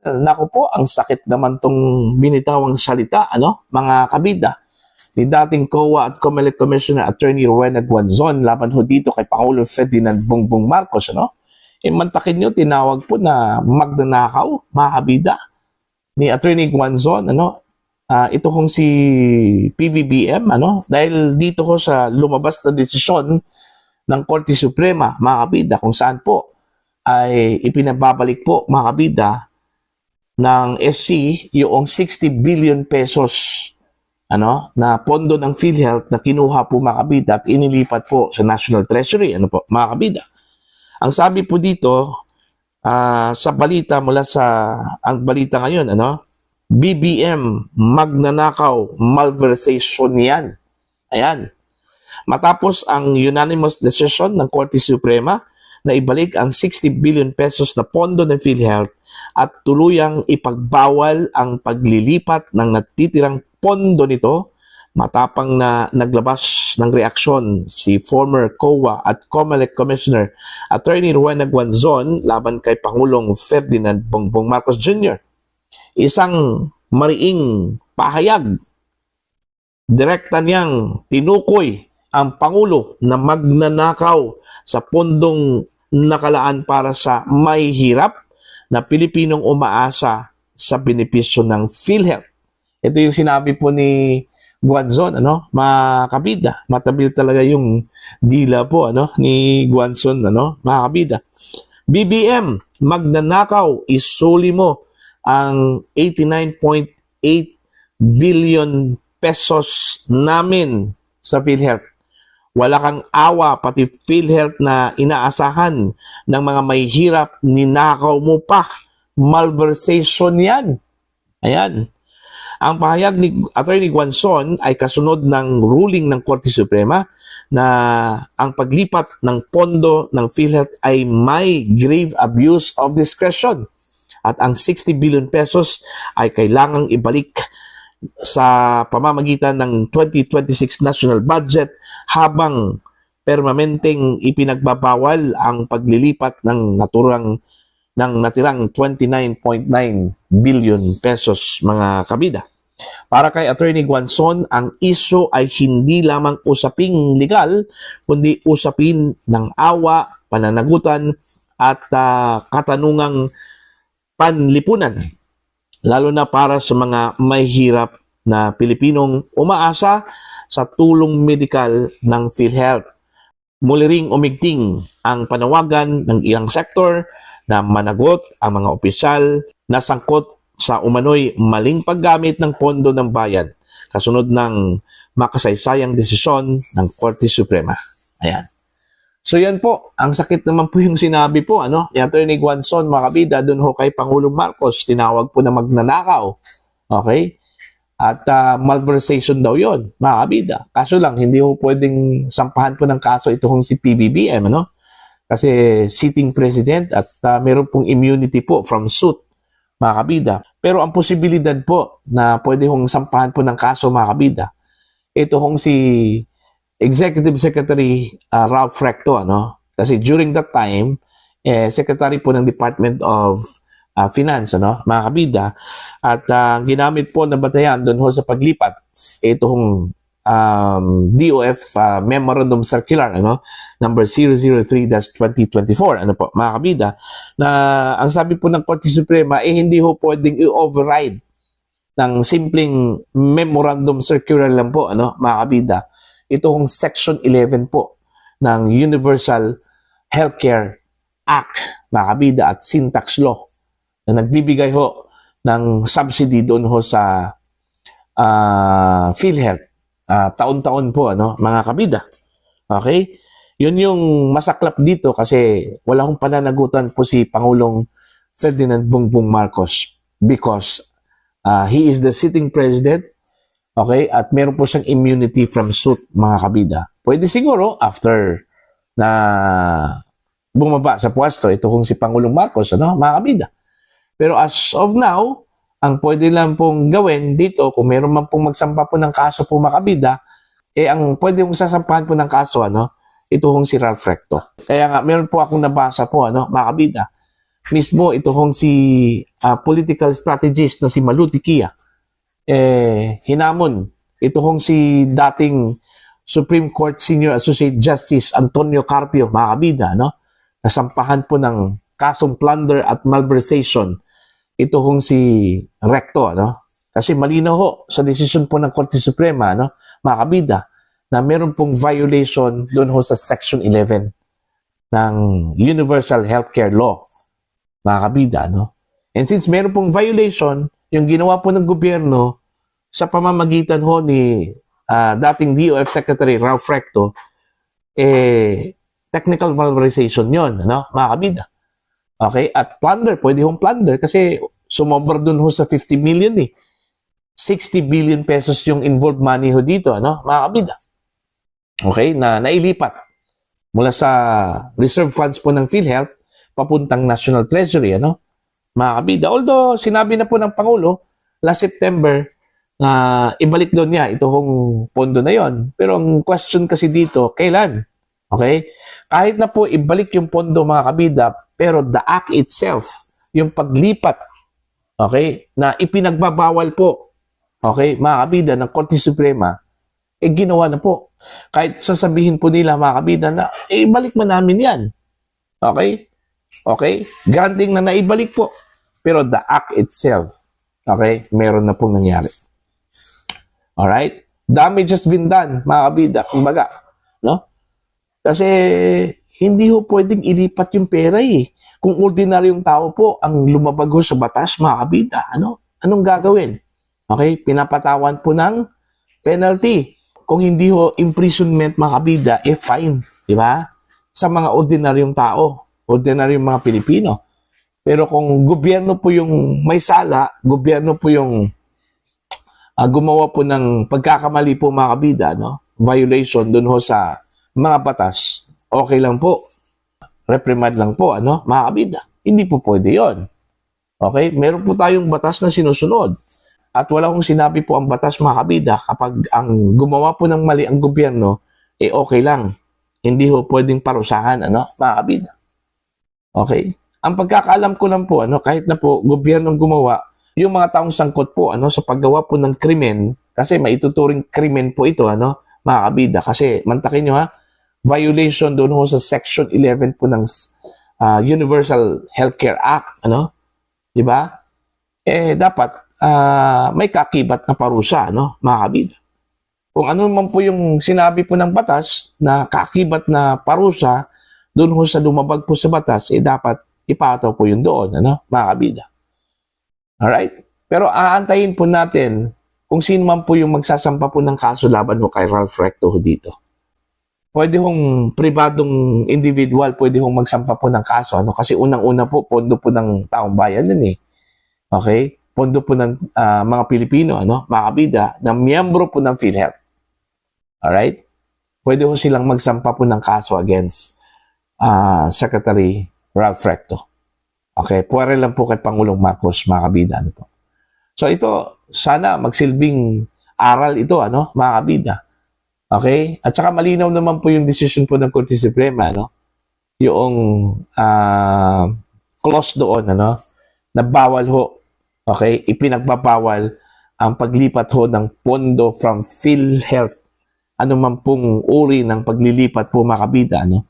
Naku po, ang sakit naman tong binitawang salita, mga kabida, ni dating COA at COMELEC Commissioner Attorney Rowena Guanzon laban ho dito kay Pangulong Ferdinand Bongbong Marcos, mantakin nyo, tinawag po na magnanakaw, mga kabida, ni Attorney Guanzon, ito kong si PBBM, dahil dito ko sa lumabas na desisyon ng Korte Suprema, mga kabida, kung saan po ay ipinababalik po, mga kabida, ng SC yung 60 billion pesos na pondo ng PhilHealth na kinuha po, mga kabida, at inilipat po sa National Treasury, mga kabida. Ang sabi po dito sa balita mula sa ang balita ngayon, BBM magnanakaw malversation yan. Ayan. Matapos ang unanimous decision ng Korte Suprema na ibalik ang 60 billion pesos na pondo ng PhilHealth at tuluyang ipagbawal ang paglilipat ng natitirang pondo nito, matapang na naglabas ng reaksyon si former COA at COMELEC Commissioner Attorney Rowena Guanzon laban kay Pangulong Ferdinand Bongbong Marcos Jr. Isang mariing pahayag. Direkta niyang tinukoy ang Pangulo na magnanakaw sa pondong nakalaan para sa mahihirap na Pilipinong umaasa sa benepisyo ng PhilHealth. Ito yung sinabi po ni Guanzon, mga kabida. Matabil talaga yung dila po, ni Guanzon, mga kabida. BBM, magnanakaw, isuli mo ang 89.8 billion pesos namin sa PhilHealth. Wala kang awa, pati PhilHealth na inaasahan ng mga may hirap, ninakaw mo pa. Malversation yan. Ayan. Ang pahayag ni Attorney Guanzon ay kasunod ng ruling ng Korte Suprema na ang paglipat ng pondo ng PhilHealth ay may grave abuse of discretion at ang 60 billion pesos ay kailangang ibalik sa pamamagitan ng 2026 national budget habang permanenteng ipinagbabawal ang paglilipat ng natirang 29.9 billion pesos, mga kabida. Para kay Attorney Guanzon, ang iso ay hindi lamang usaping legal kundi usapin ng awa, pananagutan at katanungang panlipunan, lalo na para sa mga may hirap na Pilipinong umaasa sa tulong medikal ng PhilHealth. Muli ring umigting ang panawagan ng ilang sektor na managot ang mga opisyal na sangkot sa umano'y maling paggamit ng pondo ng bayan kasunod ng makasaysayang desisyon ng Korte Suprema. Ayan. So yan po, ang sakit naman po yung sinabi po, ni Attorney Guanzon, mga kabida, doon ho kay Pangulong Marcos, tinawag po na magnanakaw. Okay? At malversation daw yon, mga kabida. Kaso lang, hindi ho pwedeng sampahan po ng kaso ito hong si PBBM, Kasi sitting president at meron pong immunity po from suit, mga kabida. Pero ang posibilidad po na pwede hong sampahan po ng kaso, mga kabida, ito hong si Executive Secretary Ralph Recto, Kasi during that time, Secretary po ng Department of Finance, mga kabida. At ginamit po na batayan doon ho sa paglipat itong DOF Memorandum Circular, number 003-2024, mga kabida, na ang sabi po ng Korte Suprema, hindi ho pwedeng i-override ng simpleng Memorandum Circular lang po, mga kabida. Ito hong Section 11 po ng Universal Healthcare Act, mga kabida, at Syntax Law na nagbibigay ho ng subsidy doon ho sa PhilHealth. Taon-taon po, mga kabida. Okay? Yun yung masaklap dito kasi wala hong pananagutan po si Pangulong Ferdinand Bongbong Marcos because he is the sitting president. Okay? At meron po siyang immunity from suit, mga kabida. Pwede siguro after na bumaba sa pwesto, ito kung si Pangulong Marcos, mga kabida. Pero as of now, ang pwede lang pong gawin dito, kung meron man pong magsampa po ng kaso po, mga kabida, ang pwede mong sasampahan po ng kaso, ito kung si Ralph Recto. Kaya nga, meron po akong nabasa po, mga kabida, mismo ito hong si political strategist na si Malu Tiquia, hinamon ito hong si dating Supreme Court Senior Associate Justice Antonio Carpio, mga kabida, no? Nasampahan po ng kasong plunder at malversation ito hong si Recto, no? Kasi malinaw ho sa desisyon po ng Korte Suprema, no, mga kabida, na meron pong violation doon ho sa Section 11 ng Universal Healthcare Law, mga kabida, no? And since meron pong violation, yung ginawa po ng gobyerno sa pamamagitan ho ni dating DOF Secretary Ralph Recto, technical malversation yon, ano, mga kabida. Okay? At plunder, pwede hong plunder kasi sumobra dun ho sa 50 million 60 billion pesos yung involved money ho dito, ano, mga kabida. Okay? Na nailipat mula sa reserve funds po ng PhilHealth papuntang National Treasury, ano, mga kabida. Although, sinabi na po ng Pangulo last September na ibalik daw niya itong pondo na yon. Pero ang question kasi dito, kailan? Okay? Kahit na po ibalik yung pondo, mga kabida, pero the act itself, yung paglipat, okay, na ipinagbabawal po, okay, mga kabida, ng Korte Suprema, ginawa na po. Kahit sasabihin po nila, mga kabida, na ibalik man namin yan. Okay? Okay? Granting na naibalik po. Pero the act itself, okay, meron na pong nangyari. Alright? Damage has been done, mga kabida, kumbaga, no? Kasi hindi ho pwedeng ilipat yung pera Kung ordinaryong tao po ang lumabag ho sa batas, mga kabida, ano? Anong gagawin? Okay? Pinapatawan po ng penalty. Kung hindi ho imprisonment, mga kabida, fine. Di ba? Sa mga ordinaryong tao, ordinaryong mga Pilipino. Pero kung gobyerno po yung may sala, gobyerno po yung gumawa po ng pagkakamali po, mga kabida, no? Violation dun ho sa mga batas, okay lang po. Reprimand lang po, ano, mga kabida. Hindi po pwede yon. Okay? Meron po tayong batas na sinusunod. At wala kong sinabi po ang batas, mga kabida, kapag ang gumawa po ng mali ang gobyerno, okay lang. Hindi ho pwedeng parusahan, ano, mga kabida. Okay? Ang pagkakaalam ko lang po, ano, kahit na po gobyernong gumawa, yung mga taong sangkot po, ano, sa paggawa po ng krimen, kasi maituturing krimen po ito, ano, mga kabida. Kasi, mantakin nyo ha, violation doon ho sa Section 11 po ng Universal Healthcare Act, ano? 'Di ba? Dapat may kakibat na parusa, ano, mga kabida. Kung ano man po yung sinabi po ng batas na kakibat na parusa doon ho sa lumabag po sa batas, dapat ipataw po yun doon, ano, mga kabida. Alright? Pero aantayin po natin kung sino man po yung magsasampa po ng kaso laban ho kay Ralph Recto ho dito. Pwede hong pribadong individual, pwede hong magsampa po ng kaso. Ano? Kasi unang-una po, pondo po ng taong bayan yun Okay? Pondo po ng mga Pilipino, ano? Mga kabida, na miyembro po ng PhilHealth. Alright? Pwede ho silang magsampa po ng kaso against Secretary Ralph Recto. Okay? Pwede lang po kay Pangulong Marcos, mga kabida. Ano po? So ito, sana magsilbing aral ito, ano? Mga kabida. Okay? At saka malinaw naman po yung decision po ng Korte Suprema, no? Yung clause doon, ano? Na bawal ho, okay? Ipinagbabawal ang paglipat ho ng pondo from PhilHealth. Ano man pong uri ng paglilipat po, mga kabida, no?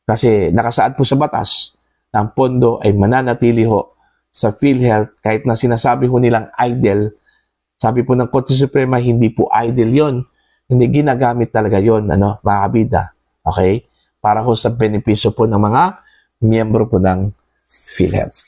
Kasi nakasaad po sa batas na ang pondo ay mananatili ho sa PhilHealth kahit na sinasabi ho nilang idle. Sabi po ng Korte Suprema, hindi po idle yon. Hindi ginagamit talaga yon, ano, mga kabida. Okay? Para ho sa benepisyo po ng mga miyembro po ng PhilHealth.